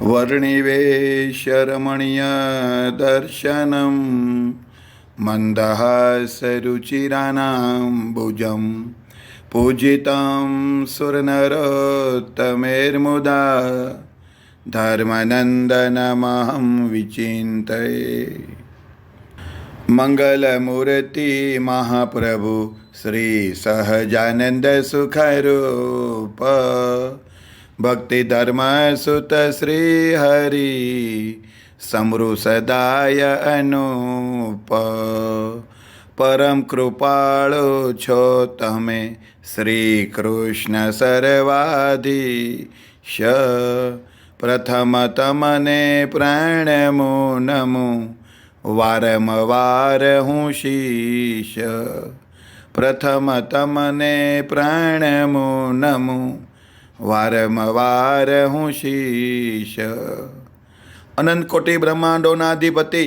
वर्णिवेशरमणीयदर्शनं मन्दहासरुचिराणाम्बुजं पूजितं सुरनरोत्तमैर्मुदा धर्मनन्दनमहं विचिन्तये। मंगलमूर्ति महाप्रभु श्री सहजानंद सुखरूप भक्ति धर्म सुत श्री हरि समृ सदाय अनूप परम कृपाळु छो तमे श्री कृष्ण सर्वाधीश प्रथम तमने प्रणमो नमो वारंवार हूँ शीश प्रथम तमने प्रणमो नमो वारंवार हूँ शीश। अनंत कोटि ब्रह्मांडोनाधिपति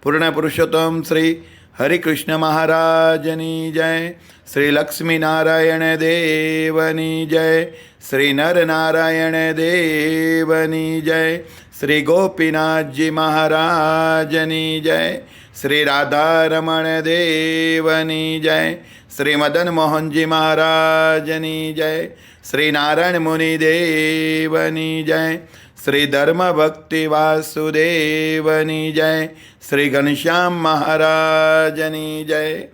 पूर्ण पुरुषोत्तम श्री हरिकृष्ण महाराजनी जय। श्री लक्ष्मी नारायण देवनी जय। श्री नर नारायण देवनी जय। श्री गोपीनाथ जी महाराजनी जय। श्री राधा रमण देवनी जय। श्री मदन मोहन जी महाराजनी जय। श्री नारायण मुनि देवनी जय। श्री धर्म भक्ति वासुदेवनी जय। श्री घनश्याम महाराजनी जय।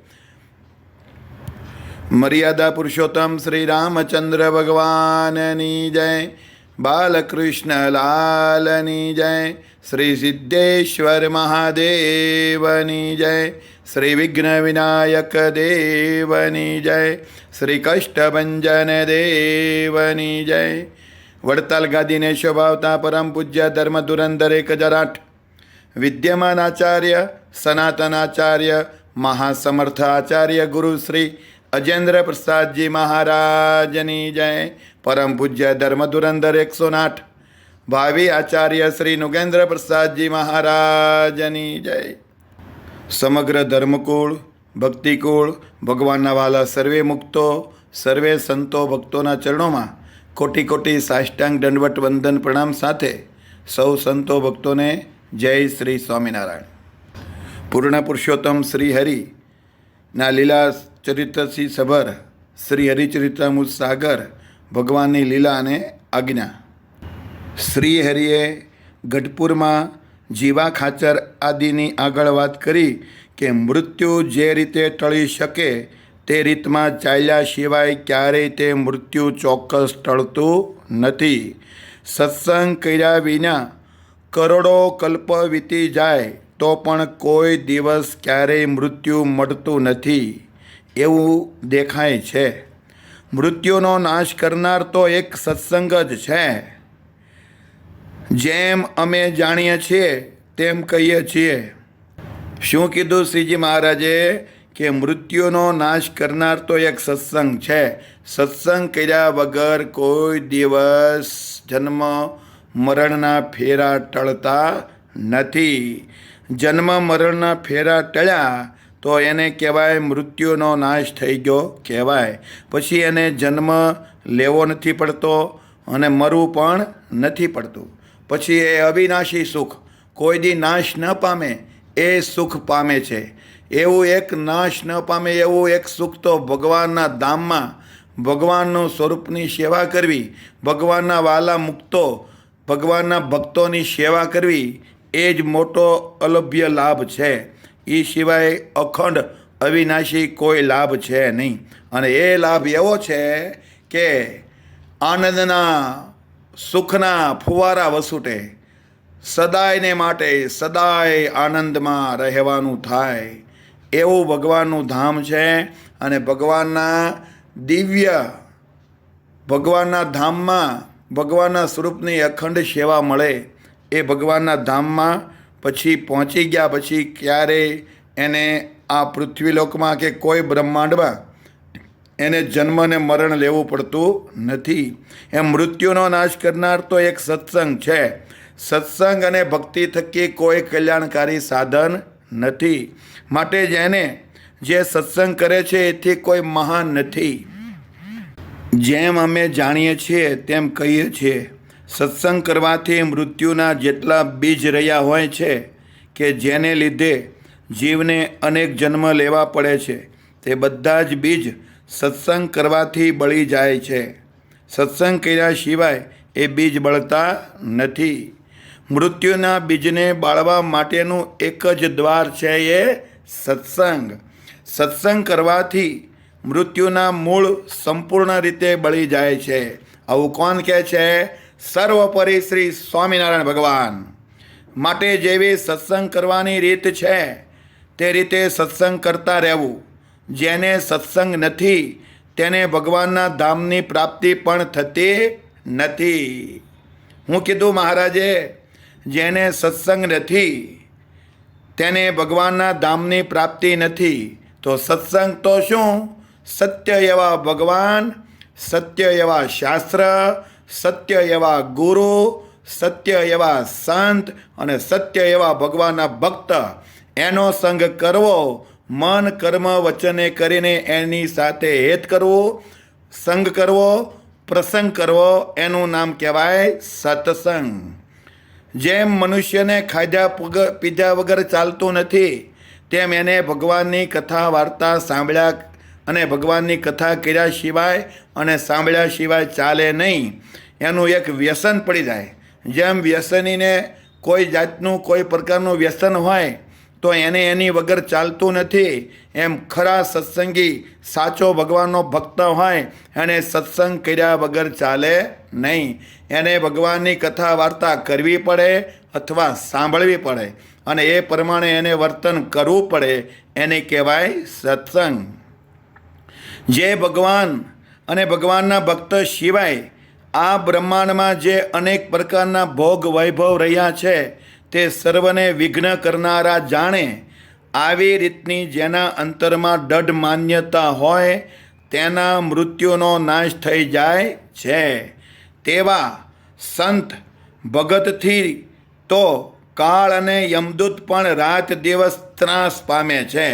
मर्यादा पुरुषोत्तम श्री रामचंद्र भगवाननी जय। बालकृष्ण लालनी जय। श्री सिद्धेश्वर महादेवनी जय। श्री विघ्न विनायक देवनी जय। श्री कष्टभंजन देवनी जय। वडताल गादी ने शोभावता परम पूज्य धर्म धुरंधर 1008 विद्यमान आचार्य सनातन आचार्य महासमर्थ आचार्य गुरु श्री अजेंद्र प्रसाद जी महाराजनी जय। परम पूज्य धर्म धुरंधर 108 भावी आचार्य श्री नुगेंद्र प्रसाद जी महाराजनी जय। समग्र धर्मकूल भक्तिकूल भगवानना वाला सर्वे मुक्तो सर्वे संतो भक्तोना चरणों में कोटि कोटि साष्टांग दंडवत वंदन प्रणाम साथे सौ संतो भक्तों ने जय श्री स्वामीनारायण। पूर्ण पुरुषोत्तम श्री हरि ना लीला चरित्रથી સભર શ્રી હરિચરિત્રામૃત સાગર ભગવાનની લીલા અને આજ્ઞા। શ્રી હરિએ ગઢપુરમાં જીવા ખાચર આદિની આગળ વાત કરી કે મૃત્યુ જે રીતે ટળી શકે તે રીતમાં ચાલ્યા સિવાય ક્યારેય તે મૃત્યુ ચોક્કસ ટળતું નથી। સત્સંગ કર્યા વિના કરોડો કલ્પ વીતી જાય તો પણ કોઈ દિવસ ક્યારેય મૃત્યુ મળતું નથી એવું દેખાય છે। મૃત્યુનો નાશ કરનાર તો એક સત્સંગ જ છે। જેમ અમે જાણીએ છીએ તેમ કહીએ છીએ। શું કીધું શ્રીજી મહારાજે કે મૃત્યુનો નાશ કરનાર તો એક સત્સંગ છે। સત્સંગ કર્યા વગર કોઈ દિવસ જન્મ મરણના ફેરા ટળતા નથી। જન્મ મરણના ફેરા ટળ્યા તો એને કહેવાય મૃત્યુનો નાશ થઈ ગયો કહેવાય। પછી એને જન્મ લેવો નથી પડતો અને મરવું પણ નથી પડતું। પછી એ અવિનાશી સુખ કોઈ દી નાશ ન પામે એ સુખ પામે છે। એવું એક નાશ ન પામે એવું એક સુખ તો ભગવાનના ધામમાં ભગવાનનું સ્વરૂપની સેવા કરવી ભગવાનના વાલા મુક્તો ભગવાનના ભક્તોની સેવા કરવી એ જ મોટો અલભ્ય લાભ છે। એ સિવાય અખંડ અવિનાશી કોઈ લાભ છે નહીં। અને એ લાભ એવો છે કે આનંદના સુખના ફુવારા વસૂટે સદાયને માટે સદાય આનંદમાં રહેવાનું થાય એવું ભગવાનનું ધામ છે। અને ભગવાનના દિવ્ય ભગવાનના ધામમાં ભગવાનના સ્વરૂપની અખંડ સેવા મળે એ ભગવાનના ધામમાં પછી પહોંચી ગયા પછી ક્યારેય એને આ પૃથ્વીલોકમાં કે કોઈ બ્રહ્માંડમાં એને જન્મ ને મરણ લેવું પડતું નથી। એમ મૃત્યુનો નાશ કરનાર તો એક સત્સંગ છે। સત્સંગ અને ભક્તિ થકી કોઈ કલ્યાણકારી સાધન નથી। માટે જેને જે સત્સંગ કરે છે એથી કોઈ મહાન નથી। જેમ અમે જાણીએ છીએ તેમ કહીએ છીએ। સત્સંગ કરવાથી મૃત્યુના જેટલા બીજ રહ્યા હોય છે કે જેને લીધે જીવને અનેક જન્મ લેવા પડે છે, તે બધા જ બીજ સત્સંગ કરવાથી બળી જાય છે. સત્સંગ કર્યા સિવાય એ બીજ બળતા નથી. મૃત્યુના બીજને બાળવા માટેનું એક જ દ્વાર છે, એ સત્સંગ. સત્સંગ કરવાથી મૃત્યુના મૂળ સંપૂર્ણ રીતે બળી જાય છે. આવું કોણ કહે છે? સર્વોપરી શ્રી સ્વામિનારાયણ ભગવાન. માટે જેવી સત્સંગ કરવાની રીત છે તે રીતે સત્સંગ કરતા રહેવું. જેને સત્સંગ નથી તેને ભગવાનના ધામની પ્રાપ્તિ પણ થતી નથી. હું કીધું મહારાજે, જેને સત્સંગ નથી તેને ભગવાનના ધામની પ્રાપ્તિ નથી. તો સત્સંગ તો શું? સત્ય એવા ભગવાન, સત્ય એવા શાસ્ત્ર, સત્ય એવા ગુરુ, સત્ય એવા સંત અને સત્ય એવા ભગવાનના ભક્ત, એનો સંગ કરવો. મન કર્મ વચને કરીને એની સાથે હેત કરવું, સંગ કરવો, પ્રસંગ કરવો, એનું નામ કહેવાય સત્સંગ. જેમ મનુષ્યને ખાધા પીધા વગર ચાલતું નથી, તેમ એને ભગવાનની કથા વાર્તા સાંભળ્યા અને ભગવાનની કથા કર્યા સિવાય અને સાંભળ્યા સિવાય ચાલે નહીં. એનું એક વ્યસન પડી જાય. જેમ વ્યસનીને કોઈ જાતનું કોઈ પ્રકારનું વ્યસન હોય તો એને એની વગર ચાલતું નથી, એમ ખરા સત્સંગી સાચો ભગવાનનો ભક્ત હોય એને સત્સંગ કર્યા વગર ચાલે નહીં. એને ભગવાનની કથા વાર્તા કરવી પડે અથવા સાંભળવી પડે અને એ પ્રમાણે એને વર્તન કરવું પડે. એને કહેવાય સત્સંગ. જે ભગવાન અને ભગવાનના ભક્ત સિવાય આ બ્રહ્માંડમાં જે અનેક પ્રકારના ભોગ વૈભવ રહ્યા છે તે સર્વને વિઘ્ન કરનારા જાણે. આવી રીતની જેના અંતરમાં દઢ માન્યતા હોય તેના મૃત્યુનો નાશ થઈ જાય છે. તેવા સંત ભગતથી તો કાળ અને યમદૂત પણ રાત દિવસ ત્રાસ પામે છે.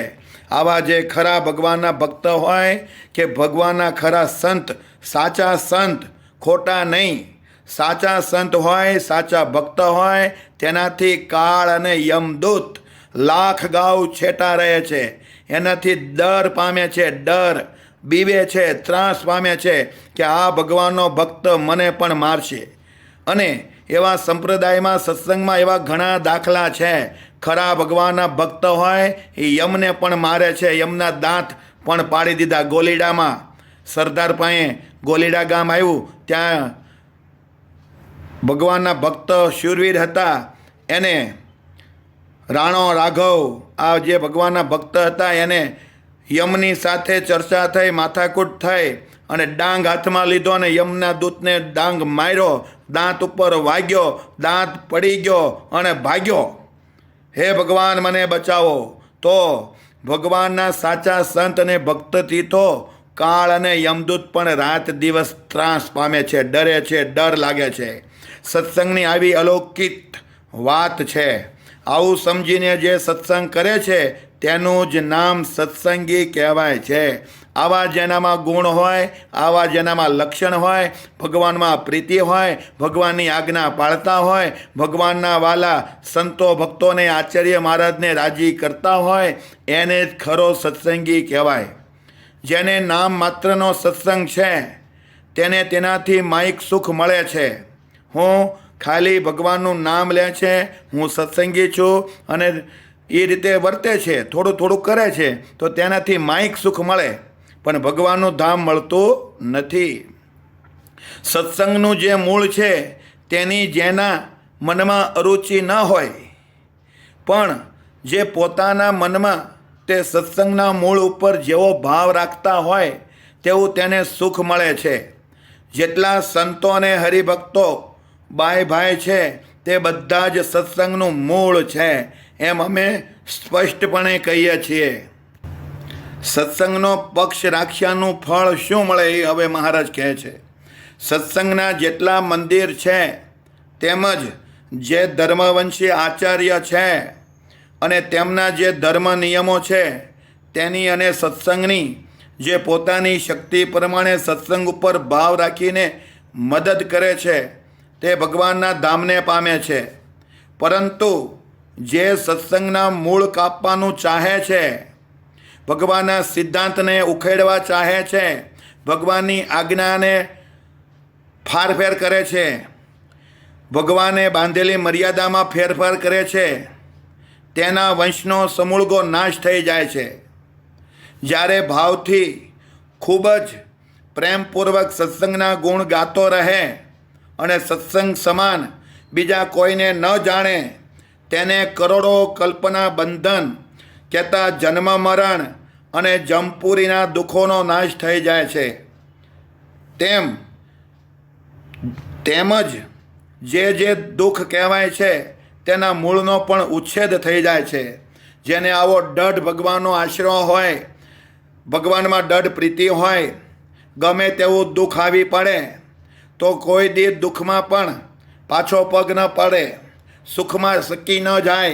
આવા જે ખરા ભગવાનના ભક્ત હોય કે ભગવાનના ખરા સંત, સાચા સંત, ખોટા નહીં, સાચા સંત હોય, સાચા ભક્ત હોય, તેનાથી કાળ અને યમદૂત લાખ ગાઉ છેટા રહે છે. એનાથી ડર પામે છે, ડર બીવે છે, ત્રાસ પામે છે કે આ ભગવાનનો ભક્ત મને પણ મારશે. અને એવા સંપ્રદાયમાં સત્સંગમાં એવા ઘણા દાખલા છે. ખરા ભગવાનના ભક્ત હોય એ યમને પણ મારે છે. યમના દાંત પણ પાડી દીધા. ગોલીડામાં સરદાર પાસે ગોલીડા ગામ આવ્યું, ત્યાં ભગવાનના ભક્ત શૂરવીર હતા. એને રાણો રાઘવ, આ જે ભગવાનના ભક્ત હતા, એને યમની સાથે ચર્ચા થઈ, માથાકૂટ થઈ અને ડાંગ હાથમાં લીધો અને યમના દૂતને ડાંગ માર્યો. દાંત ઉપર વાગ્યો, દાંત પડી ગયો અને ભાગ્યો. હે ભગવાન મને બચાવો. તો ભગવાનના સાચા સંત અને ભક્તથી તો કાળ અને યમદૂત પણ રાત દિવસ ત્રાસ પામે છે, ડરે છે, ડર લાગે છે. સત્સંગની આવી અલૌકિક વાત છે. આવું સમજીને જે સત્સંગ કરે છે તેનું જ નામ સત્સંગી કહેવાય છે. આવા જેનામાં ગુણ હોય, આવા જેનામાં લક્ષણ હોય, ભગવાનમાં પ્રીતિ હોય, ભગવાનની આજ્ઞા પાળતા હોય, ભગવાનના વાલા સંતો ભક્તોને આચાર્ય મહારાજને રાજી કરતા હોય, એને જ ખરો સત્સંગી કહેવાય. જેને નામ માત્રનો સત્સંગ છે તેને તેનાથી માઇક સુખ મળે છે. હું ખાલી ભગવાનનું નામ લે છે, હું સત્સંગી છું અને એ રીતે વર્તે છે, થોડું થોડું કરે છે, તો તેનાથી માઇક સુખ મળે, પણ ભગવાનનું ધામ મળતું નથી. સત્સંગનું જે મૂળ છે તેની જેના મનમાં અરુચિ ન હોય, પણ જે પોતાના મનમાં તે સત્સંગના મૂળ ઉપર જેવો ભાવ રાખતા હોય તેવું તેને સુખ મળે છે. જેટલા સંતો અને હરિભક્તો બાય ભાઈ છે તે બધા જ સત્સંગનું મૂળ છે, એમ અમે સ્પષ્ટપણે કહીએ છીએ. સત્સંગનો પક્ષ રાખ્યાનું ફળ શું મળે એ હવે મહારાજ કહે છે. સત્સંગના જેટલા મંદિર છે તેમજ જે ધર્મવંશી આચાર્ય છે અને તેમના જે ધર્મ નિયમો છે તેની અને સત્સંગની જે પોતાની શક્તિ પ્રમાણે સત્સંગ ઉપર ભાવ રાખીને મદદ કરે છે તે ભગવાનના ધામને પામે છે. પરંતુ જે સત્સંગના મૂળ કાપવાનું ચાહે છે, ભગવાનના સિદ્ધાંતને ઉખેડવા ચાહે છે, ભગવાનની આજ્ઞાને ફારફેર કરે છે, ભગવાને બાંધેલી મર્યાદામાં ફેરફાર કરે છે, તેના વંશનો સમૂળગો નાશ થઈ જાય છે. જ્યારે ભાવથી ખૂબ જ પ્રેમપૂર્વક સત્સંગના ગુણ ગાતો રહે અને સત્સંગ સમાન બીજા કોઈને ન જાણે, તેને કરોડો કલ્પના બંધન કહેતા જન્મ મરણ અને જમપુરીના દુઃખોનો નાશ થઈ જાય છે. તેમજ જે દુઃખ કહેવાય છે તેના મૂળનો પણ ઉચ્છેદ થઈ જાય છે. જેને આવો દઢ ભગવાનનો આશરો હોય, ભગવાનમાં દઢ પ્રીતિ હોય, ગમે તેવું દુઃખ આવી પડે તો કોઈ દી દુઃખમાં પણ પાછો પગ ન પડે, સુખમાં સકી ન જાય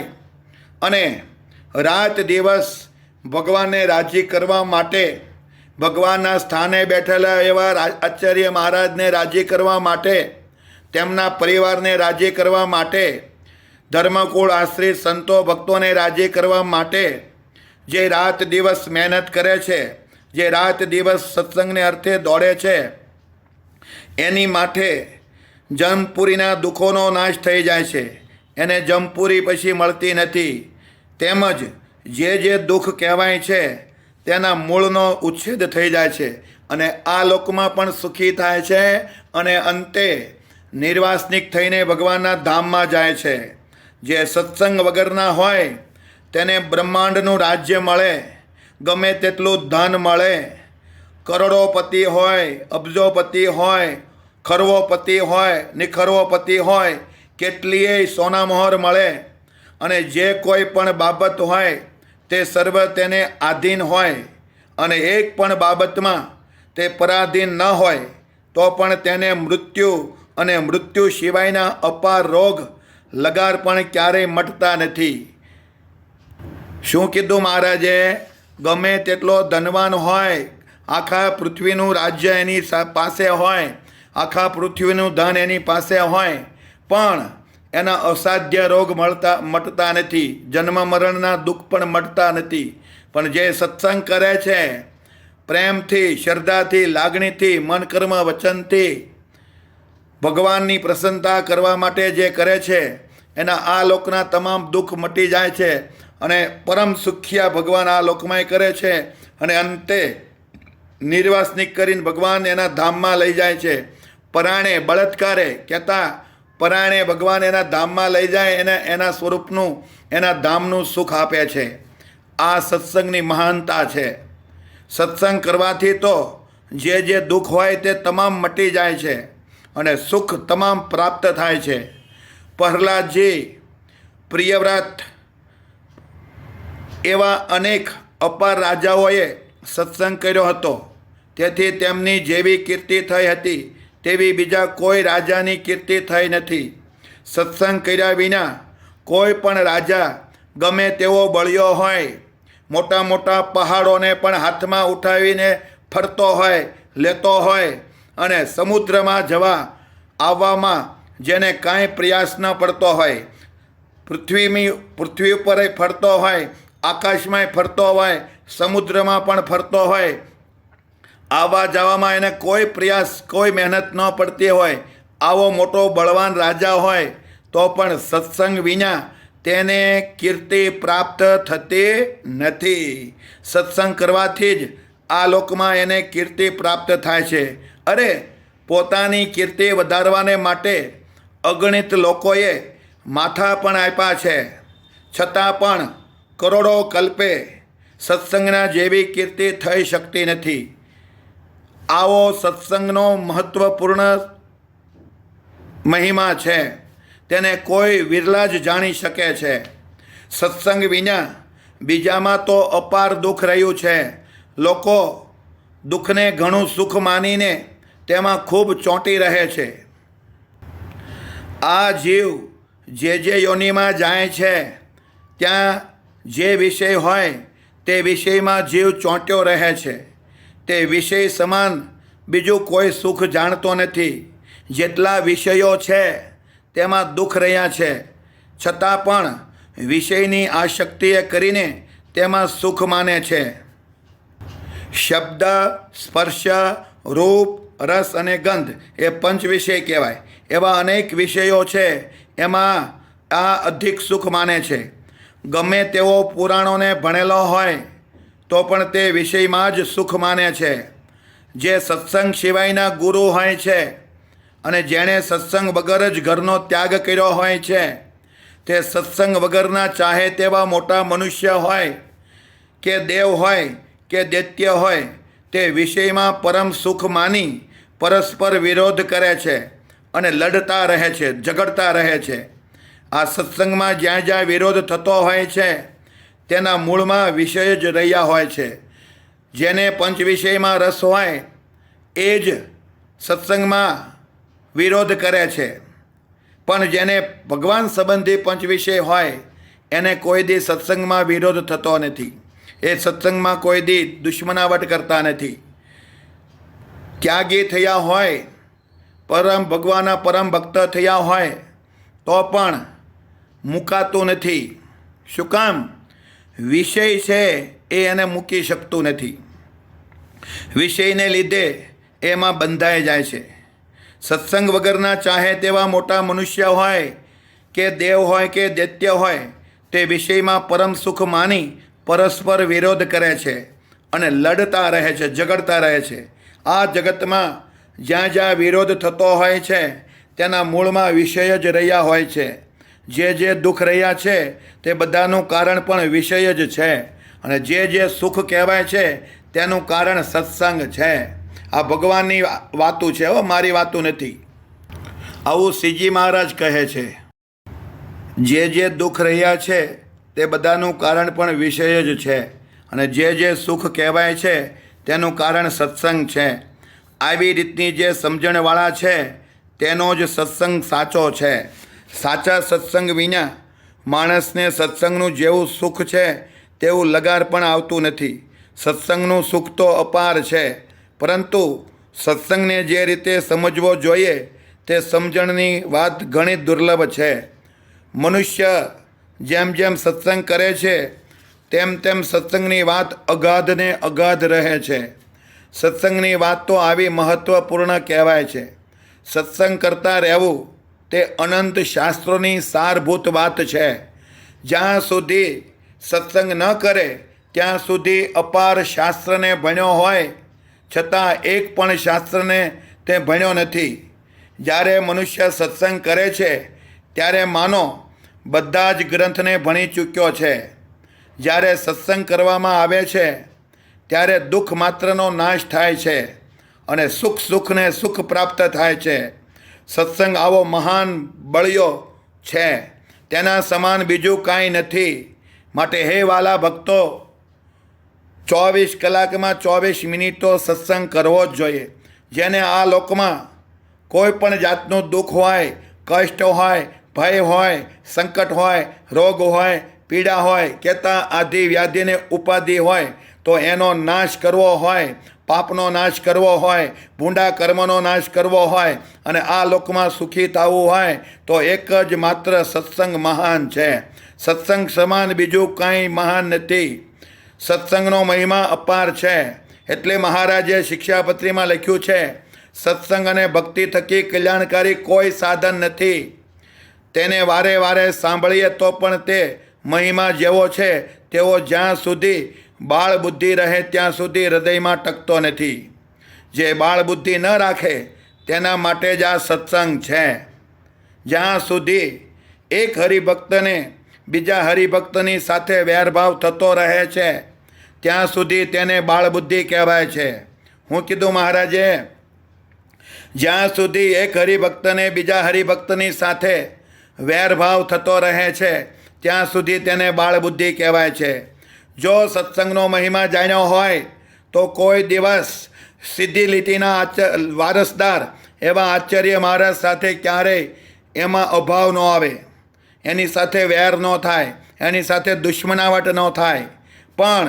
અને રાત દિવસ ભગવાનને રાજી કરવા માટે, ભગવાનના સ્થાને બેઠેલા એવા આચાર્ય મહારાજને રાજી કરવા માટે, તેમના પરિવારને રાજી કરવા માટે, ધર્મકુળ આશ્રિત સંતો ભક્તોને રાજી કરવા માટે જે રાત દિવસ મહેનત કરે છે, જે રાત દિવસ સત્સંગને અર્થે દોડે છે, એની માટે જમપુરીના દુઃખોનો નાશ થઈ જાય છે. એને જમપુરી પછી મળતી નથી. તેમજ જે દુઃખ કહેવાય છે તેના મૂળનો ઉચ્છેદ થઈ જાય છે અને આ લોકમાં પણ સુખી થાય છે અને અંતે નિર્વાસનિક થઈને ભગવાનના ધામમાં જાય છે. જે સત્સંગ વગરના હોય તેને બ્રહ્માંડનું રાજ્ય મળે, ગમે તેટલું ધન મળે, કરોડોપતિ હોય, અબજોપતિ હોય, ખરવોપતિ હોય, નિખરવોપતિ હોય, કેટલીય સોનામહોર મળે અને જે કોઈ પણ બાબત હોય તે સર્વ તેને આધીન હોય અને એક પણ બાબતમાં તે પરાધીન ન હોય તો પણ તેને મૃત્યુ અને મૃત્યુ સિવાયના અપાર રોગ લગાર પણ ક્યારેય મટતા નથી. શું કીધું મહારાજે? ગમે તેટલો ધનવાન હોય, આખા પૃથ્વીનું રાજ્ય એની પાસે હોય, આખા પૃથ્વીનું ધન એની પાસે હોય, પણ એના અસાધ્ય રોગ મટતા નથી, જન્મ મરણના દુઃખ પણ મટતા નથી. પણ જે સત્સંગ કરે છે પ્રેમથી, શ્રદ્ધાથી, લાગણીથી, મન કર્મ વચનથી ભગવાનની પ્રસન્નતા કરવા માટે જે કરે છે એના આ લોકના તમામ દુઃખ મટી જાય છે અને પરમ સુખિયા ભગવાન આ લોકમાંય કરે છે અને અંતે નિર્વાસનિક કરીને ભગવાન એના ધામમાં લઈ જાય છે. પરાણે બળાત્કારે કહેતા પરાણે ભગવાન એના ધામમાં લઈ જાય, એના સ્વરૂપનું, એના ધામનું સુખ આપે છે. આ સત્સંગની મહાનતા છે. સત્સંગ કરવાથી તો જે દુઃખ હોય તે તમામ મટી જાય છે અને સુખ તમામ પ્રાપ્ત થાય છે. પ્રહલાદજી, પ્રિયવ્રત એવા અનેક અપાર રાજાઓએ સત્સંગ કર્યો હતો, તેથી તેમની જેવી કીર્તિ થઈ હતી તેવી બીજા કોઈ રાજાની કીર્તિ થઈ નથી. સત્સંગ કર્યા વિના કોઈ પણ રાજા ગમે તેવો બળ્યો હોય, મોટા મોટા પહાડોને પણ હાથમાં ઉઠાવીને ફરતો હોય, લેતો હોય અને સમુદ્રમાં જવા આવવામાં જેને કાંઈ પ્રયાસ ન પડતો હોય, પૃથ્વી ઉપર ફરતો હોય, આકાશમાં ફરતો હોય, સમુદ્રમાં પણ ફરતો હોય, આવવા જવામાં એને કોઈ પ્રયાસ, કોઈ મહેનત ન પડતી હોય, આવો મોટો બળવાન રાજા હોય તો પણ સત્સંગ વિના તેને કીર્તિ પ્રાપ્ત થતી નથી. સત્સંગ કરવાથી જ આ લોકમાં એને કીર્તિ પ્રાપ્ત થાય છે. અરે, પોતાની કીર્તિ વધારવાને માટે અગણિત લોકોએ માથા પણ આપ્યા છે, છતાં પણ કરોડો કલ્પે સત્સંગના જેવી કીર્તિ થઈ શકતી નથી. આવો સત્સંગનો મહત્વપૂર્ણ મહિમા છે, તેને કોઈ વિરલા જ જાણી શકે છે. સત્સંગ વિના બીજામાં તો અપાર દુઃખ રહ્યું છે. લોકો દુઃખને ઘણું સુખ માનીને તેમાં ખૂબ ચોંટી રહે છે. આ જીવ જે યોનિમાં જાય છે ત્યાં જે વિષય હોય તે વિષયમાં જીવ ચોંટ્યો રહે છે. તે વિષય સમાન બીજું કોઈ સુખ જાણતો નથી. જેટલા વિષયો છે તેમાં દુઃખ રહ્યા છે, છતાં પણ વિષયની આસક્તિએ કરીને તેમાં સુખ માને છે. શબ્દ, સ્પર્શ, રૂપ, રસ અને ગંધ એ પંચ વિષય કહેવાય. એવા અનેક વિષયો છે, એમાં આ અધિક સુખ માને છે. ગમે તેવો પુરાણોને ભણેલો હોય તો પણ તે વિષયમાં જ સુખ માને છે. જે સત્સંગ સિવાયના ગુરુ હોય છે અને જેણે સત્સંગ વગર જ ઘરનો ત્યાગ કર્યો હોય છે, તે સત્સંગ વગરના ચાહે તેવા મોટા મનુષ્ય હોય કે દેવ હોય કે દૈત્ય હોય, તે વિષયમાં પરમ સુખ માની પરસ્પર વિરોધ કરે છે અને લડતા રહે છે, ઝઘડતા રહે છે. આ સત્સંગમાં જ્યાં જ્યાં વિરોધ થતો હોય છે તેના મૂળમાં વિષય જ રહ્યા હોય છે. જેને પંચ વિષયમાં રસ હોય એ જ સત્સંગમાં વિરોધ કરે છે, પણ જેને ભગવાન સંબંધી પંચ વિષય હોય એને કોઈ દી સત્સંગમાં વિરોધ થતો નથી. એ સત્સંગમાં કોઈ દી દુશ્મનાવટ કરતા નથી. ત્યાગી થયા હોય, ભગવાનના પરમ ભક્ત થયા હોય તો પણ મુકાતું નથી. શું કામ? વિષય છે એ એને મૂકી શકતું નથી. વિષયને લીધે એમાં બંધાઈ જાય છે. સત્સંગ વગરના ચાહે તેવા મોટા મનુષ્ય હોય કે દેવ હોય કે દૈત્ય હોય, તે વિષયમાં પરમ સુખ માની પરસ્પર વિરોધ કરે છે અને લડતા રહે છે, ઝઘડતા રહે છે. આ જગતમાં જ્યાં જ્યાં વિરોધ થતો હોય છે તેના મૂળમાં વિષય જ રહ્યા હોય છે. જે દુઃખ રહ્યા છે તે બધાનું કારણ પણ વિષય જ છે, અને જે સુખ કહેવાય છે તેનું કારણ સત્સંગ છે. આ ભગવાનની વાતું છે, મારી વાતું નથી. આવું શ્રીજી મહારાજ કહે છે. જે દુઃખ રહ્યા છે તે બધાનું કારણ પણ વિષય જ છે, અને જે સુખ કહેવાય છે તેનું કારણ સત્સંગ છે. આવી રીતની જે સમજણવાળા છે તેનો જ સત્સંગ સાચો છે. સાચા સત્સંગ વિના માણસને સત્સંગનું જેવું સુખ છે તેવું લગાર પણ આવતું નથી. સત્સંગનું સુખ તો અપાર છે, પરંતુ સત્સંગને જે રીતે સમજવો જોઈએ તે સમજણની વાત ઘણી દુર્લભ છે. મનુષ્ય જેમ જેમ સત્સંગ કરે છે તેમ તેમ સત્સંગની વાત અગાધને અગાધ રહે છે. સત્સંગની વાત તો આવી મહત્ત્વપૂર્ણ કહેવાય છે. સત્સંગ કરતાં રહેવું તે અનંત શાસ્ત્રોની સારભૂત વાત છે. જ્યાં સુધી સત્સંગ ન કરે ત્યાં સુધી અપાર શાસ્ત્રને ભણ્યો હોય છતાં એક પણ શાસ્ત્રને તે ભણ્યો નથી. જ્યારે મનુષ્ય સત્સંગ કરે છે ત્યારે માનો બધા જ ગ્રંથને ભણી ચૂક્યો છે. જ્યારે સત્સંગ કરવામાં આવે છે ત્યારે દુઃખ માત્રનો નાશ થાય છે અને સુખને સુખ પ્રાપ્ત થાય છે. સત્સંગ આવો મહાન બળિયો છે, તેના સમાન બીજું કાંઈ નથી. માટે હે વાલા ભક્તો, 24 કલાકમાં 24 મિનિટ તો સત્સંગ કરવો જ જોઈએ. જેને આ લોકમાં કોઈ પણ જાતનું દુઃખ હોય, કષ્ટ હોય, ભય હોય, સંકટ હોય, રોગ હોય, પીડા હોય, કેતા આદિ વ્યાધિને ઉપાધિ હોય, તો એનો નાશ કરવો હોય, પાપનો નાશ કરવો હોય, ભૂંડા કર્મનો નાશ કરવો હોય અને આ લોકમાં સુખી થવું હોય તો એક જ માત્ર સત્સંગ મહાન છે. સત્સંગ સમાન બીજું કાંઈ મહાન નથી. સત્સંગનો મહિમા અપાર છે. એટલે મહારાજે શિક્ષાપત્રીમાં લખ્યું છે, સત્સંગ અને ભક્તિ થકી કલ્યાણકારી કોઈ સાધન નથી. તેને વારે વારે સાંભળીએ તો પણ તે મહિમા જેવો છે તેવો જ્યાં સુધી બાળ બુદ્ધિ રહે ત્યાં સુધી હૃદયમાં ટકતો નથી. જે બાળ બુદ્ધિ ન રાખે તેના માટે જ આ સત્સંગ છે. જ્યાં સુધી એક હરિભક્તને બીજા હરિભક્તની સાથે વેરભાવ થતો રહે છે ત્યાં સુધી તેને બાળબુદ્ધિ કહેવાય છે. હું કીધું મહારાજે? જ્યાં સુધી એક હરિભક્તને બીજા હરિભક્તની સાથે વેરભાવ થતો રહે છે ત્યાં સુધી તેને બાળબુદ્ધિ કહેવાય છે. જો સત્સંગનો મહિમા જાણ્યો હોય તો કોઈ દિવસ સીધી લીટીના વારસદાર એવા આચાર્ય મહારાજ સાથે ક્યારેય એમાં અભાવ ન આવે, એની સાથે વેર ન થાય, એની સાથે દુશ્મનાવટ ન થાય. પણ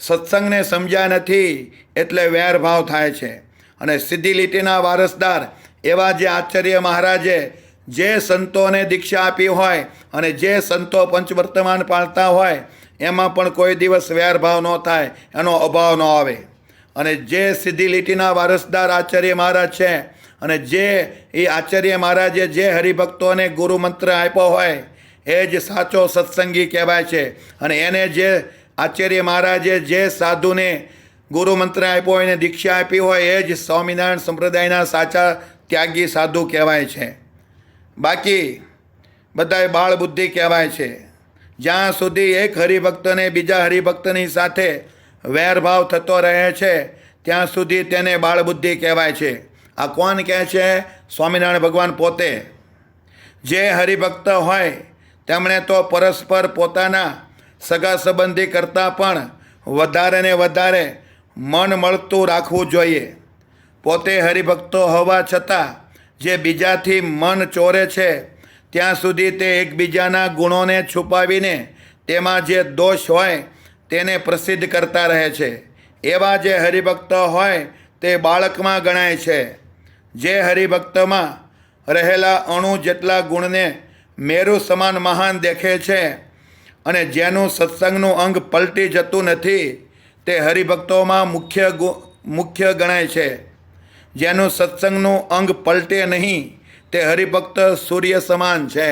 સત્સંગને સમજ્યા નથી એટલે વેરભાવ થાય છે. અને સીધી લીટીના વારસદાર એવા જે આચાર્ય મહારાજે જે સંતોને દીક્ષા આપી હોય અને જે સંતો પંચવર્તમાન પાળતા હોય એમાં પણ કોઈ દિવસ વેરભાવ ન થાય, એનો અભાવ ન આવે. અને જે સીધી લીટીના વારસદાર આચાર્ય મહારાજ છે અને જે એ આચાર્ય મહારાજે જે હરિભક્તોને ગુરુ મંત્ર આપ્યો હોય એ જ સાચો સત્સંગી કહેવાય છે. અને એને જે આચાર્ય મહારાજે જે સાધુને ગુરુ મંત્ર આપ્યો હોય એને દીક્ષા આપી હોય એ જ સ્વામિનારાયણ સંપ્રદાયના સાચા ત્યાગી સાધુ કહેવાય છે. બાકી બધાય બાળ બુદ્ધિ કહેવાય છે. જ્યાં સુધી એક હરિભક્તને બીજા હરિભક્તની સાથે વેરભાવ થતો રહે છે ત્યાં સુધી તેને બાળબુદ્ધિ કહેવાય છે. આ કોણ કહે છે? સ્વામિનારાયણ ભગવાન પોતે. જે હરિભક્ત હોય તેમણે તો પરસ્પર પોતાના સગા સંબંધી કરતાં પણ વધારે ને વધારે મન મળતું રાખવું જોઈએ. પોતે હરિભક્તો હોવા છતાં જે બીજાથી મન ચોરે છે ત્યાં સુધી તે એકબીજાના ગુણોને છુપાવીને તેમાં જે દોષ હોય તેને પ્રસિદ્ધ કરતા રહે છે. એવા જે હરિભક્ત હોય તે બાળકમાં ગણાય છે. જે હરિભક્તમાં રહેલા અણુ જેટલા ગુણને મેરુ સમાન મહાન દેખે છે અને જેનું સત્સંગનું અંગ પલટી જતું નથી તે હરિભક્તોમાં મુખ્ય ગણાય છે. જેનું સત્સંગનું અંગ પલટે નહીં તે હરિભક્ત સૂર્ય સમાન છે.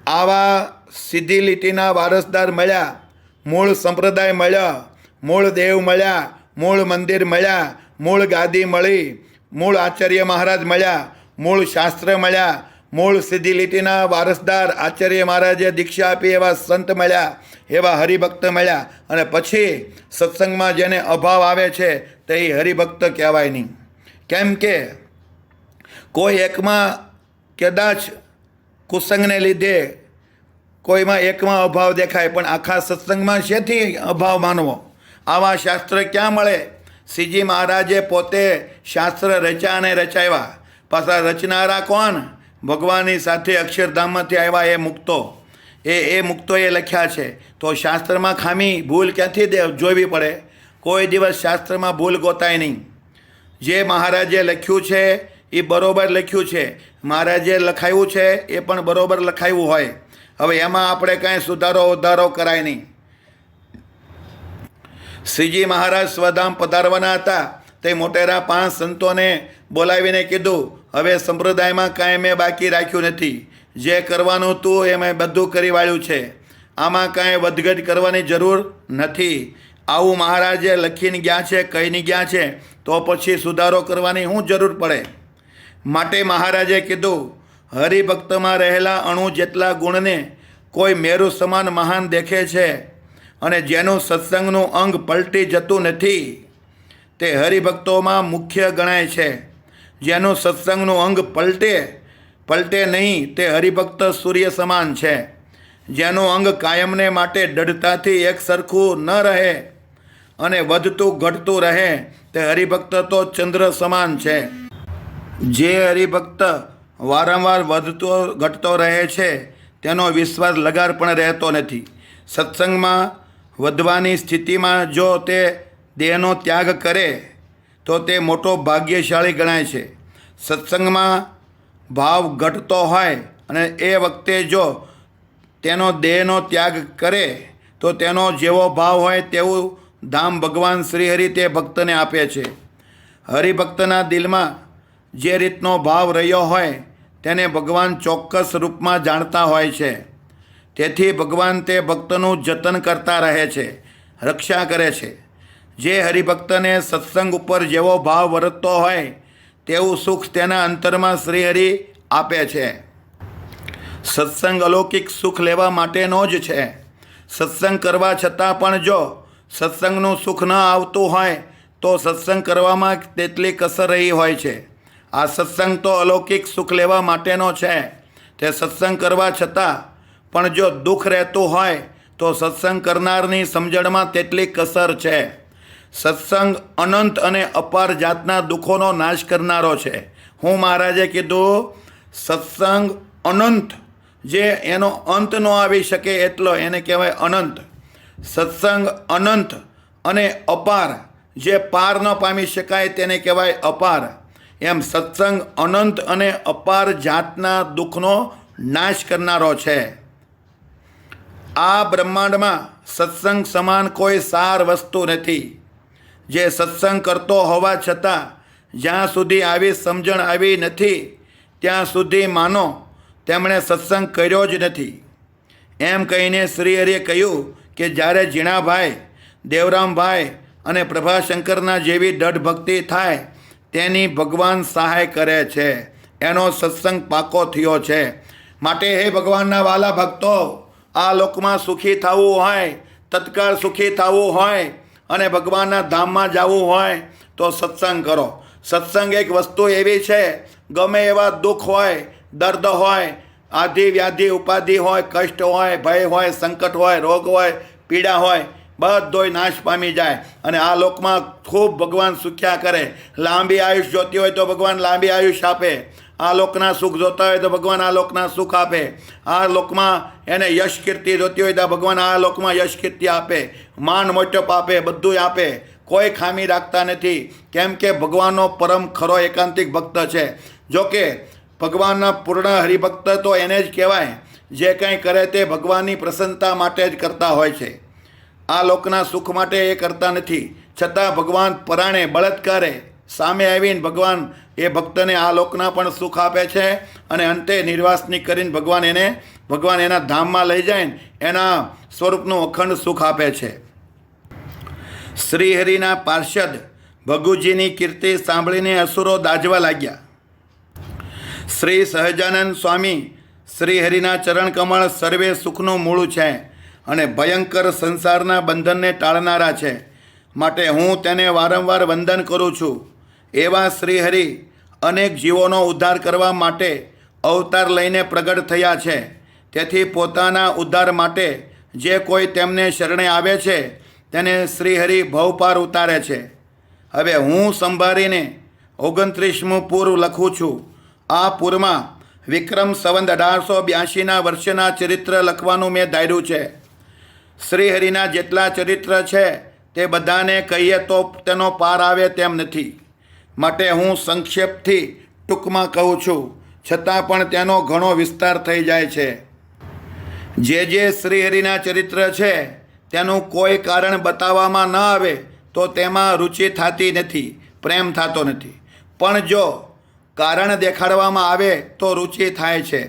આવા સીધી લીટીના વારસદાર મળ્યા, મૂળ સંપ્રદાય મળ્યા, મૂળ દેવ મળ્યા, મૂળ મંદિર મળ્યા, મૂળ ગાદી મળી, મૂળ આચાર્ય મહારાજ મળ્યા, મૂળ શાસ્ત્ર મળ્યા, મૂળ સીધી લીટીના વારસદાર આચાર્ય મહારાજે દીક્ષા આપી એવા સંત મળ્યા, એવા હરિભક્ત મળ્યા અને પછી સત્સંગમાં જેને અભાવ આવે છે તે એ હરિભક્ત કહેવાય નહીં. કેમ કે કોઈ એકમાં કદાચ કુસંગને લીધે કોઈમાં એકમાં અભાવ દેખાય પણ આખા સત્સંગમાં શેથી અભાવ માનવો? આવા શાસ્ત્ર ક્યાં મળે? શ્રીજી મહારાજે પોતે શાસ્ત્ર રચ્યા અને રચાવ્યા. પાછા રચનારા કોણ? ભગવાનની સાથે અક્ષરધામમાંથી આવ્યા એ મુક્તો. એ મુક્તોએ લખ્યા છે. તો શાસ્ત્રમાં ખામી ભૂલ ક્યાંથી જોવી પડે? કોઈ દિવસ શાસ્ત્રમાં ભૂલ ગોતાય નહીં. જે મહારાજે લખ્યું છે એ બરોબર લખ્યું છે. મહારાજે લખાયું છે એ પણ બરોબર લખાયું હોય. હવે એમાં આપણે કાંઈ સુધારો ઉધારો કરાય નહીં. શ્રીજી મહારાજ સ્વધામ પધારવાના હતા તે મોટેરા 5 સંતોને બોલાવીને કીધું, હવે સંપ્રદાયમાં કાંઈ મેં બાકી રાખ્યું નથી. જે કરવાનું હતું એ મેં બધું કરી વાળ્યું છે. આમાં કાંઈ વધઘટ કરવાની જરૂર નથી. આવું મહારાજે લખીને ગયા છે, કહીને ગયા છે, તો પછી સુધારો કરવાની શું જરૂર પડે? માટે મહારાજે કીધું, હરિભક્તમાં રહેલા અણુ જેટલા ગુણને કોઈ મેરુ સમાન મહાન દેખે છે અને જેનું સત્સંગનું અંગ પલટી જતું નથી તે હરિભક્તોમાં મુખ્ય ગણાય છે. જેનું સત્સંગનું અંગ પલટે નહીં તે હરિભક્ત સૂર્ય સમાન છે. જેનું અંગ કાયમને માટે દૃઢતાથી એક સરખું ન રહે અને વધતું ઘટતું રહે તે હરિભક્ત તો ચંદ્ર સમાન છે. જે હરિભક્ત વારંવાર વધતો ઘટતો રહે છે તેનો વિશ્વાસ લગાર પણ રહેતો નથી. સત્સંગમાં વધવાની સ્થિતિમાં જો તે દેહનો ત્યાગ કરે તો તે મોટો ભાગ્યશાળી ગણાય છે. સત્સંગમાં ભાવ ઘટતો હોય અને એ વખતે જો તેનો દેહનો ત્યાગ કરે તો તેનો જેવો ભાવ હોય તેવું ધામ ભગવાન શ્રીહરિ તે ભક્તને આપે છે. હરિભક્તના દિલમાં જે રીતનો ભાવ રહ્યો હોય તેને ભગવાન ચોક્કસ રૂપમાં જાણતા હોય છે. તેથી ભગવાન તે ભક્તનું જતન કરતા રહે છે, રક્ષા કરે છે. જે હરિભક્તને સત્સંગ ઉપર જેવો ભાવ વર્તતો હોય તેવું સુખ તેના અંતરમાં શ્રીહરિ આપે છે. સત્સંગ અલૌકિક સુખ લેવા માટેનો જ છે. સત્સંગ કરવા છતાં પણ જો સત્સંગનું સુખ ન આવતું હોય તો સત્સંગ કરવામાં તેટલી કસર રહી હોય છે. આ સત્સંગ તો અલૌકિક સુખ લેવા માટેનો છે. તે સત્સંગ કરવા છતાં પણ જો દુઃખ રહેતું હોય તો સત્સંગ કરનારની સમજણમાં તેટલી કસર છે. સત્સંગ અનંત અને અપાર જાતના દુઃખોનો નાશ કરનારો છે. હું મહારાજે કીધું, સત્સંગ અનંત, જે એનો અંત ન આવી શકે એટલો એને કહેવાય અનંત. સત્સંગ અનંત અને અપાર, જે પાર ન પામી શકાય તેને કહેવાય અપાર. એમ સત્સંગ અનંત અને અપાર જાતના દુઃખનો નાશ કરનારો છે. આ બ્રહ્માંડમાં સત્સંગ સમાન કોઈ સાર વસ્તુ નથી. જે સત્સંગ કરતો હોવા છતાં જ્યાં સુધી આવી સમજણ આવી નથી ત્યાં સુધી માનો તેમણે સત્સંગ કર્યો જ નથી. એમ કહીને શ્રીહરિએ કહ્યું કે જ્યારે જીણાભાઈ, દેવરામભાઈ અને પ્રભાશંકરના જેવી દઢ ભક્તિ થાય તેની ભગવાન સહાય કરે છે. એનો સત્સંગ પાકો થયો છે. માટે હે ભગવાનના વાલા ભક્તો, આ લોકમાં સુખી થવું હોય, તત્કાળ સુખી થવું હોય અને ભગવાનના ધામમાં જવું હોય તો સત્સંગ કરો. સત્સંગ એક વસ્તુ એવી છે, ગમે એવા દુઃખ હોય, દર્દ હોય, આધિ વ્યાધિ ઉપાધિ હોય, કષ્ટ હોય, ભય હોય, સંકટ હોય, રોગ હોય, પીડા હોય, બધોય નાશ પામી જાય અને આ લોકમાં ખૂબ ભગવાન સુખ્યા કરે. લાંબી આયુષ જોતી હોય તો ભગવાન લાંબી આયુષ આપે. આ લોકના સુખ જોતા હોય તો ભગવાન આ લોકના સુખ આપે. આ લોકમાં એને યશ કીર્તિ જોતી હોય તો ભગવાન આ લોકમાં યશ કીર્તિ આપે, માન મોટપ આપે, બધું આપે. કોઈ ખામી રાખતા નથી, કેમ કે ભગવાનનો પરમ ખરો એકાંતિક ભક્ત છે. જોકે ભગવાનના પૂર્ણ હરિભક્ત તો એને જ કહેવાય જે કંઈ કરે તે ભગવાનની પ્રસન્નતા માટે જ કરતા હોય છે. આ લોકના સુખ માટે એ કરતા નથી. છતાં ભગવાન પરાણે બળાત્કારે સામે આવીને ભગવાન એ ભક્તને આ લોકના પણ સુખ આપે છે અને અંતે નિર્વાસની કરીને ભગવાન એના ધામમાં લઈ જાય એના સ્વરૂપનું અખંડ સુખ આપે છે. શ્રીહરિના પાર્ષદ ભગુજીની કીર્તિ સાંભળીને અસુરો દાજવા લાગ્યા. શ્રી સહજાનંદ સ્વામી શ્રીહરિના ચરણકમળ સર્વે સુખનું મૂળ છે અને ભયંકર સંસારના બંધનને ટાળનારા છે. માટે હું તેને વારંવાર વંદન કરું છું. એવા શ્રીહરિ અનેક જીવોનો ઉદ્ધાર કરવા માટે અવતાર લઈને પ્રગટ થયા છે. તેથી પોતાના ઉદ્ધાર માટે જે કોઈ તેમને શરણે આવે છે તેને શ્રીહરિ ભવપાર ઉતારે છે. હવે હું સંભાળીને 29મું પૂર લખું છું. આ પૂરમાં વિક્રમ સંવત 1882ના વર્ષના ચરિત્ર લખવાનું મેં ધાર્યું છે. શ્રીહરિના જેટલા ચરિત્ર છે તે બધાને કહીએ તો તેનો પાર આવે તેમ નથી. માટે હું સંક્ષેપથી ટૂંકમાં કહું છું, છતાં પણ તેનો ઘણો વિસ્તાર થઈ જાય છે. જે શ્રીહરિના ચરિત્ર છે તેનું કોઈ કારણ બતાવવામાં ન આવે તો તેમાં રુચિ થતી નથી, પ્રેમ થતો નથી. પણ જો કારણ દેખાડવામાં આવે તો રુચિ થાય છે.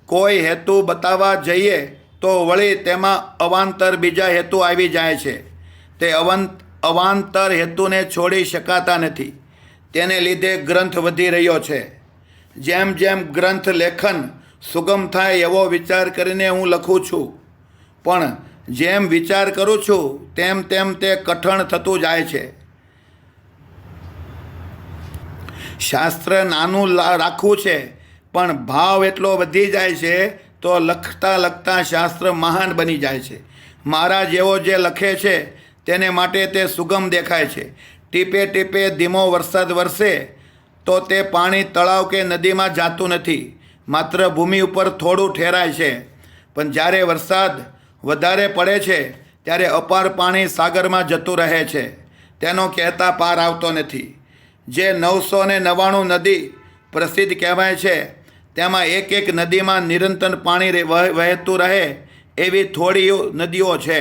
કોઈ હેતુ બતાવવા જઈએ તો વળી તેમાં અવાંતર બીજા હેતુ આવી જાય છે. તે અવાંતર હેતુને છોડી શકાતા નથી. તેને લીધે ગ્રંથ વધી રહ્યો છે. જેમ જેમ ગ્રંથ લેખન સુગમ થાય એવો વિચાર કરીને હું લખું છું. પણ જેમ વિચાર કરું છું તેમ તેમ તે કઠણ થતું જાય છે. શાસ્ત્ર નાનું રાખવું છે પણ ભાવ એટલો વધી જાય છે તો લખતા લખતા શાસ્ત્ર મહાન બની જાય છે. મારા જેવો જે લખે છે તેને માટે તે સુગમ દેખાય છે. ટીપે ટીપે ધીમો વરસાદ વરસે તો તે પાણી તળાવ કે નદીમાં જાતું નથી, માત્ર ભૂમિ ઉપર થોડું ઠેરાય છે. પણ જ્યારે વરસાદ વધારે પડે છે ત્યારે અપાર પાણી સાગરમાં જતું રહે છે. તેનો કહેતા પાર આવતો નથી. જે 999 નદી પ્રસિદ્ધ કહેવાય છે તેમાં એક એક નદીમાં નિરંતર પાણી વહેતું રહે એવી થોડી નદીઓ છે.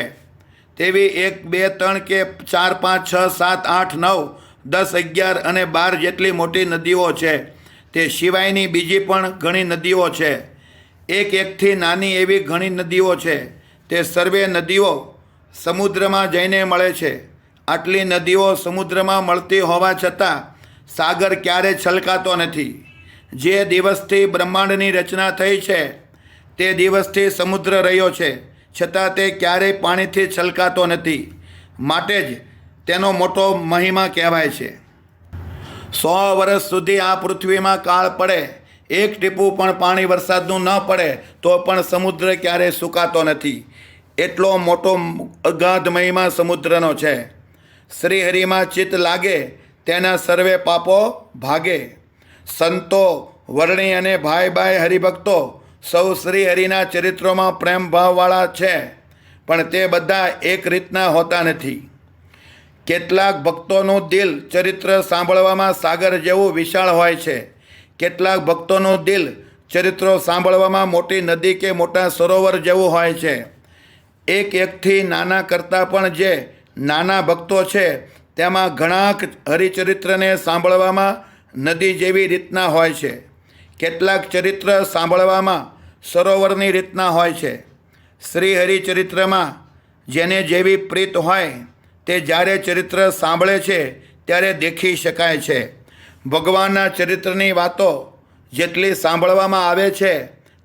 તેવી 1 2 3 કે 4 5 6 7 8 9 10 11 અને 12 જેટલી મોટી નદીઓ છે. તે સિવાયની બીજી પણ ઘણી નદીઓ છે. એક એકથી નાની એવી ઘણી નદીઓ છે. તે સર્વે નદીઓ સમુદ્રમાં જઈને મળે છે. આટલી નદીઓ સમુદ્રમાં મળતી હોવા છતાં સાગર ક્યારે છલકાતો નથી. જે દિવસથી બ્રહ્માંડની રચના થઈ છે તે દિવસથી સમુદ્ર રહ્યો છે, છતાં તે ક્યારેય પાણીથી છલકાતો નથી. માટે જ તેનો મોટો મહિમા કહેવાય છે. 100 વર્ષ સુધી આ પૃથ્વીમાં કાળ પડે, એક ટીપું પણ પાણી વરસાદનું ન પડે તો પણ સમુદ્ર ક્યારેય સુકાતો નથી. એટલો મોટો અગાધ મહિમા સમુદ્રનો છે. શ્રીહરિમાં ચિત્ત લાગે તેના સર્વે પાપો ભાગે. સંતો, વર્ણી અને ભાઈ હરિભક્તો સૌ શ્રીહરિના ચરિત્રોમાં પ્રેમ ભાવવાળા છે, પણ તે બધા એક રીતના હોતા નથી. કેટલાક ભક્તોનું દિલ ચરિત્ર સાંભળવામાં સાગર જેવું વિશાળ હોય છે. કેટલાક ભક્તોનું દિલ ચરિત્રો સાંભળવામાં મોટી નદી કે મોટા સરોવર જેવું હોય છે. એકથી નાના કરતાં પણ જે નાના ભક્તો છે તેમાં ઘણા હરિચરિત્રને સાંભળવામાં નદી જેવી રીતના હોય છે. કેટલાક ચરિત્ર સાંભળવામાં સરોવરની રીતના હોય છે. શ્રી હરિચરિત્રમાં જેને જેવી પ્રીત હોય તે જ્યારે ચરિત્ર સાંભળે છે ત્યારે દેખી શકાય છે. ભગવાનના ચરિત્રની વાતો જેટલી સાંભળવામાં આવે છે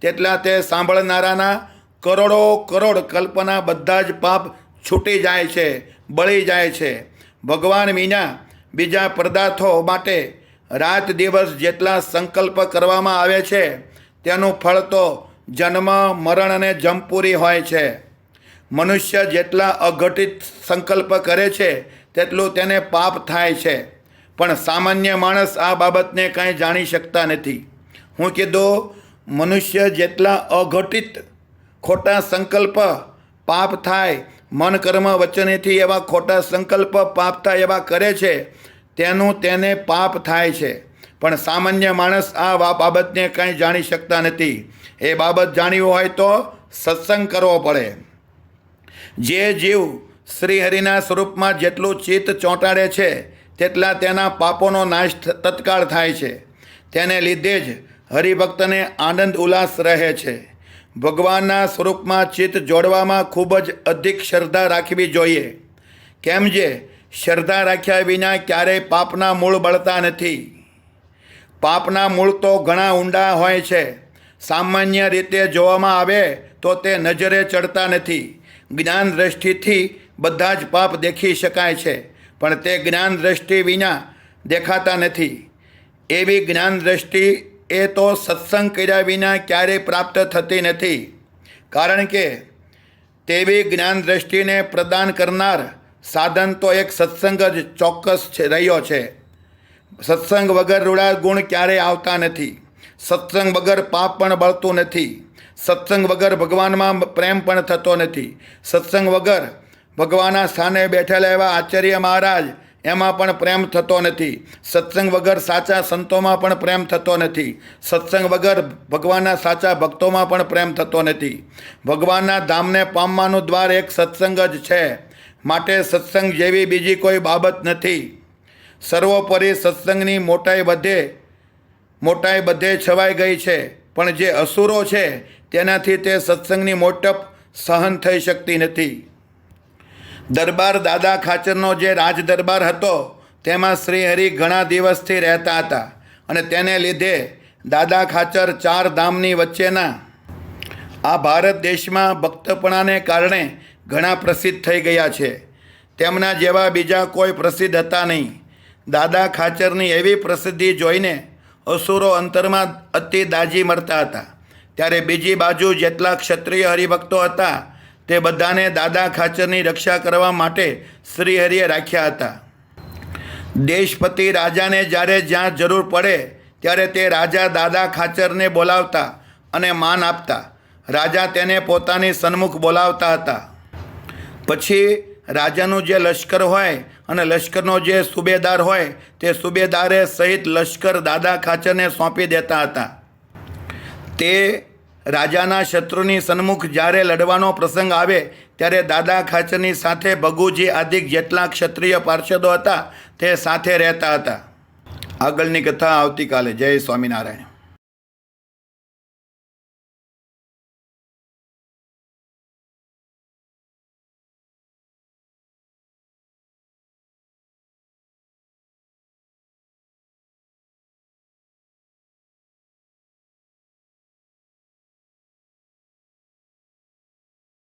તેટલા તે સાંભળનારાના કરોડ કલ્પના બધા જ પાપ છૂટી જાય છે, બળી જાય છે. ભગવાન વિના બીજા પદાર્થો માટે રાત દિવસ જેટલા સંકલ્પ કરવામાં આવે છે તેનું ફળ તો જન્મ મરણ અને જમપુરી હોય છે. મનુષ્ય જેટલા અઘટિત સંકલ્પ કરે છે તેટલું તેને પાપ થાય છે. પણ સામાન્ય માણસ આ બાબતને કંઈ જાણી શકતા નથી. હું કીધું મનુષ્ય જેટલા અઘટિત ખોટા સંકલ્પ પાપ થાય, મન કર્મ વચનેથી એવા ખોટા સંકલ્પ પાપ થાય એવા કરે છે તેનું તેને પાપ થાય છે. પણ સામાન્ય માણસ આ બાબતને કંઈ જાણી શકતા નથી. એ બાબત જાણવી હોય તો સત્સંગ કરવો પડે. જે જીવ શ્રીહરિના સ્વરૂપમાં જેટલું ચિત્ત ચોંટાડે છે તેટલા તેના પાપોનો નાશ તત્કાળ થાય છે. તેને લીધે જ હરિભક્તને આનંદ ઉલ્લાસ રહે છે. ભગવાનના સ્વરૂપમાં ચિત્ત જોડવામાં ખૂબ જ અધિક શ્રદ્ધા રાખવી જોઈએ. કેમ જે શ્રદ્ધા રાખ્યા વિના ક્યારેય પાપના મૂળ બળતા નથી. પાપના મૂળ તો ઘણા ઊંડા હોય છે. સામાન્ય રીતે જોવામાં આવે તો તે નજરે ચડતા નથી. જ્ઞાન દ્રષ્ટિથી બધા જ પાપ દેખી શકાય છે, પણ તે જ્ઞાન દ્રષ્ટિ વિના દેખાતા નથી. એવી જ્ઞાન દ્રષ્ટિ એ તો સત્સંગ કર્યા વિના ક્યારેય પ્રાપ્ત થતી નથી. કારણ કે તેવી જ્ઞાન દ્રષ્ટિને પ્રદાન કરનાર સાધન તો એક સત્સંગ જ ચોક્કસ રહ્યો છે. સત્સંગ વગર રૂડા ગુણ ક્યારેય આવતા નથી. સત્સંગ વગર પાપ પણ બળતું નથી. સત્સંગ વગર ભગવાનમાં પ્રેમ પણ થતો નથી. સત્સંગ વગર ભગવાનના સ્થાને બેઠેલા એવા આચાર્ય મહારાજ એમાં પણ પ્રેમ થતો નથી. સત્સંગ વગર સાચા સંતોમાં પણ પ્રેમ થતો નથી. સત્સંગ વગર ભગવાનના સાચા ભક્તોમાં પણ પ્રેમ થતો નથી. ભગવાનના ધામને પામવાનું દ્વાર એક સત્સંગ જ છે. માટે સત્સંગ જેવી બીજી કોઈ બાબત નથી. સર્વોપરી સત્સંગની મોટાઈ બધે છવાઈ ગઈ છે. પણ જે અસુરો છે તેનાથી તે સત્સંગની મોટપ સહન થઈ શકતી નથી. દરબાર દાદા ખાચરનો જે રાજ દરબાર હતો તેમાં શ્રીહરિ ઘણા દિવસથી રહેતા હતા અને તેને લીધે દાદા ખાચર 4 ધામની વચ્ચેના આ ભારત દેશમાં ભક્તપણાને કારણે ઘણા પ્રસિદ્ધ થઈ ગયા છે. તેમના જેવા બીજા કોઈ પ્રસિદ્ધ હતા નહીં. દાદા ખાચરની એવી પ્રસિદ્ધિ જોઈને અસુરો અંતરમાં અતિ દાજી મરતા હતા. ત્યારે બીજી બાજુ જેટલા ક્ષત્રિય હરિભક્તો હતા તે બધાને દાદા ખાચરની રક્ષા કરવા માટે શ્રીહરિએ રાખ્યા હતા. દેશપતિ રાજાને જ્યારે જ્યાં જરૂર પડે ત્યારે તે રાજા દાદા ખાચરને બોલાવતા અને માન આપતા. રાજા તેને પોતાની સન્મુખ બોલાવતા હતા. પછી રાજાનું જે લશ્કર હોય અને લશ્કરનો જે સુબેદાર હોય તે સુબેદારે સહિત લશ્કર દાદા ખાચરને સોંપી દેતા હતા. તે રાજાના શત્રુની સન્મુખ જ્યારે લડવાનો પ્રસંગ આવે ત્યારે દાદા ખાચરની સાથે ભગુજી આદિ જેટલા ક્ષત્રિય પાર્ષદો હતા તે સાથે રહેતા હતા. આગળની કથા આવતીકાલે. જય સ્વામિનારાયણ.